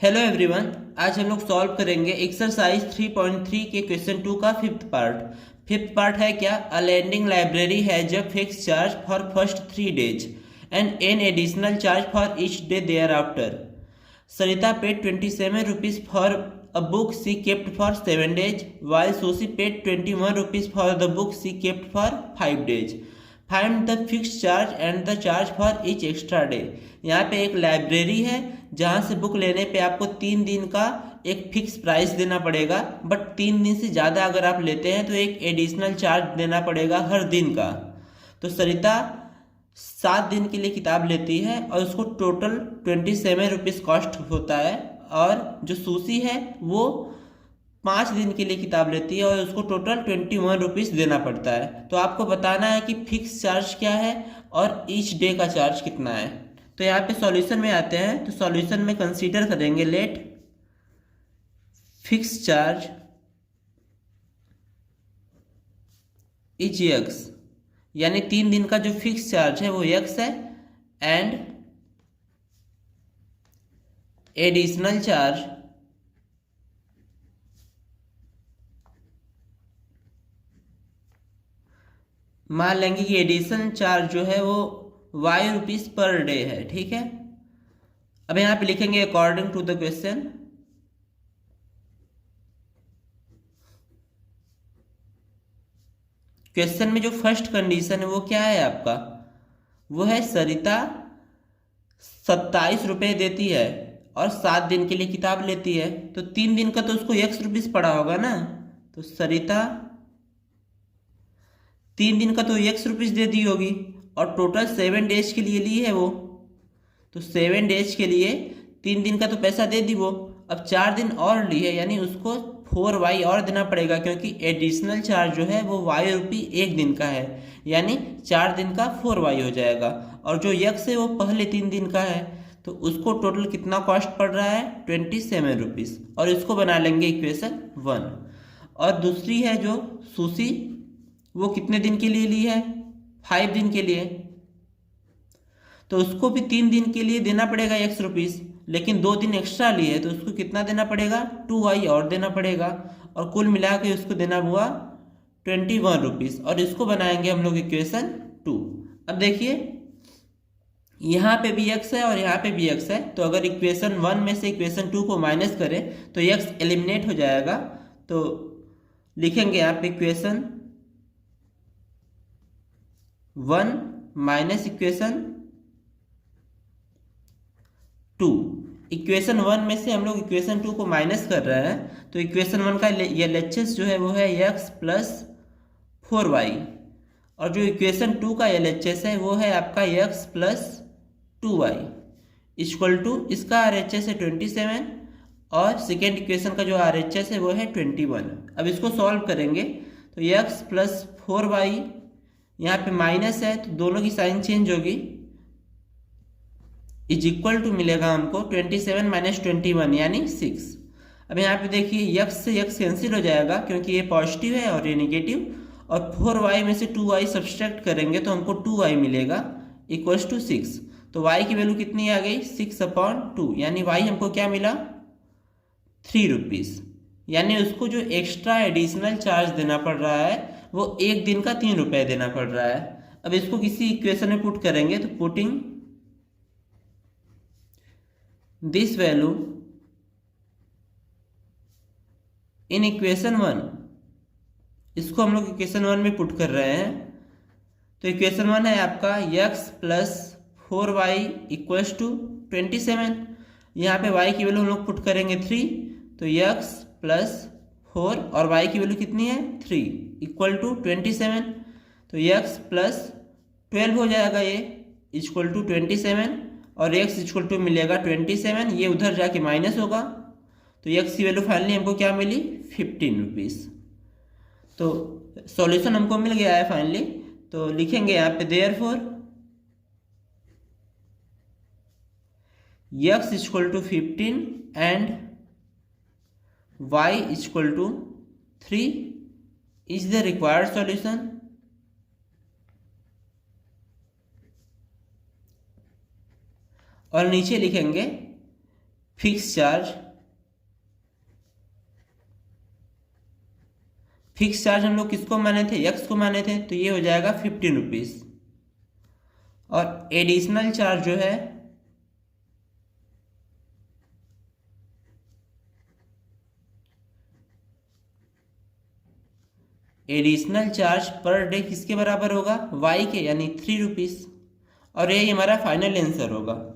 Hello everyone. आज हम लोग सॉल्व करेंगे एक्सरसाइज 3.3 के क्वेश्चन 2 का फिफ्थ पार्ट है क्या। A lending library has a fix charge for first 3 days and an additional charge for each day thereafter. Sarita paid 27 rupees for a book she kept for 7 days while Susie paid 21 rupees for the book she kept for 5 days. Find the fix charge and the charge for each extra day. यहाँ पे एक library है जहाँ से book लेने पे आपको 3 दिन का एक फिक्स प्राइस देना पड़ेगा, बट 3 दिन से ज़्यादा अगर आप लेते हैं तो एक एडिशनल चार्ज देना पड़ेगा हर दिन का। तो सरिता 7 दिन के लिए किताब लेती है और उसको टोटल 27 रुपीज़ कॉस्ट होता है, और जो सूसी है वो 5 दिन के लिए किताब लेती है और उसको टोटल 21 रुपीज़ देना पड़ता है। तो आपको बताना है कि फिक्स चार्ज क्या है और ईच डे का चार्ज कितना है। तो यहाँ पे सॉल्यूशन में आते हैं, तो सॉल्यूशन में कंसीडर करेंगे let fix charge is x, यानी 3 दिन का जो फिक्स चार्ज है वो यक्स है, एंड एडिशनल चार्ज मान लेंगे कि एडिशनल चार्ज जो है वो वाई रुपीज़ पर डे है। ठीक है, अब यहाँ पे लिखेंगे according to the question. Question में जो फर्स्ट कंडीशन है वो क्या है आपका, वो है सरिता 27 रुपये देती है और 7 दिन के लिए किताब लेती है, तो 3 दिन का तो उसको एक्स रुपीज़ पड़ा होगा ना। तो सरिता 3 दिन का तो एक्स रुपीज़ दे दी होगी और टोटल 7 डेज के लिए ली है वो, तो 7 डेज के लिए 3 दिन का तो पैसा दे दी वो। अब 4 दिन और ली है यानी उसको 4 वाई और देना पड़ेगा, क्योंकि एडिशनल चार्ज जो है वो वाई रुपी 1 दिन का है, यानी 4 दिन का 4 वाई हो जाएगा। और जो यक्स है वो पहले 3 दिन का है, तो उसको टोटल कितना कॉस्ट पड़ रहा है 27 रुपीज़, और इसको बना लेंगे इक्वेशन 1। और दूसरी है जो सुशी, वो कितने दिन के लिए ली है 5 दिन के लिए, तो उसको भी 3 दिन के लिए देना पड़ेगा एक्स रुपीज़, लेकिन 2 दिन एक्स्ट्रा लिए तो उसको कितना देना पड़ेगा 2 वाई और देना पड़ेगा, और कुल मिला के उसको देना हुआ 21 रुपीज़। और इसको बनाएंगे हम लोग इक्वेशन 2। अब देखिए यहाँ पे भी एक्स है और यहाँ पे भी एक्स है, तो अगर इक्वेशन 1 में से इक्वेशन 2 को माइनस करें तो एक्स एलिमिनेट हो जाएगा। तो लिखेंगे यहाँ पे इक्वेशन 1 माइनस इक्वेशन 2। इक्वेशन 1 में से हम लोग इक्वेशन 2 को माइनस कर रहे हैं, तो इक्वेशन 1 का LHS जो है वो है x प्लस 4y, और जो इक्वेशन 2 का LHS है वो है आपका x plus 2y equal to, इसका RHS है 27 और सेकेंड इक्वेशन का जो RHS है वो है 21। अब इसको सॉल्व करेंगे तो x प्लस 4y, यहाँ पे माइनस है तो दोनों की साइन चेंज होगी, इज इक्वल टू मिलेगा हमको 27 माइनस 21 यानी 6। अब यहाँ पे देखिए x से x कैंसिल हो जाएगा क्योंकि ये पॉजिटिव है और ये नेगेटिव, और 4y में से 2y सब्सट्रैक्ट करेंगे तो हमको 2y मिलेगा इक्वल्स टू 6। तो y की वैल्यू कितनी आ गई 6/2, यानी y हमको क्या मिला 3 रुपीज़, यानी उसको जो एक्स्ट्रा एडिशनल चार्ज देना पड़ रहा है वो 1 दिन का 3 रुपये देना पड़ रहा है। अब इसको किसी इक्वेशन में पुट करेंगे तो putting this value in equation 1, इसको हम लोग इक्वेशन 1 में पुट कर रहे हैं। तो इक्वेशन 1 है आपका x plus 4y equals to 27, यहाँ पे y की वैल्यू हम लोग पुट करेंगे 3, तो x प्लस 4 और y की वैल्यू कितनी है 3 इक्वल टू 27, तो x प्लस 12 हो जाएगा ये इक्वल टू 27, और x इक्वल टू मिलेगा 27, ये उधर जाके माइनस होगा, तो x की वैल्यू फाइनली हमको क्या मिली 15 रुपीज़। तो सॉल्यूशन हमको मिल गया है फाइनली, तो लिखेंगे यहाँ पे therefore x equal to 15 and y equal to 3 is the required solution. और नीचे लिखेंगे फिक्स चार्ज हम लोग किसको माने थे, एक्स को माने थे, तो ये हो जाएगा 15 रुपीज। और एडिशनल चार्ज जो है एडिशनल चार्ज पर डे किसके बराबर होगा, वाई के, यानी 3 रुपीज। और यही हमारा फाइनल आंसर होगा।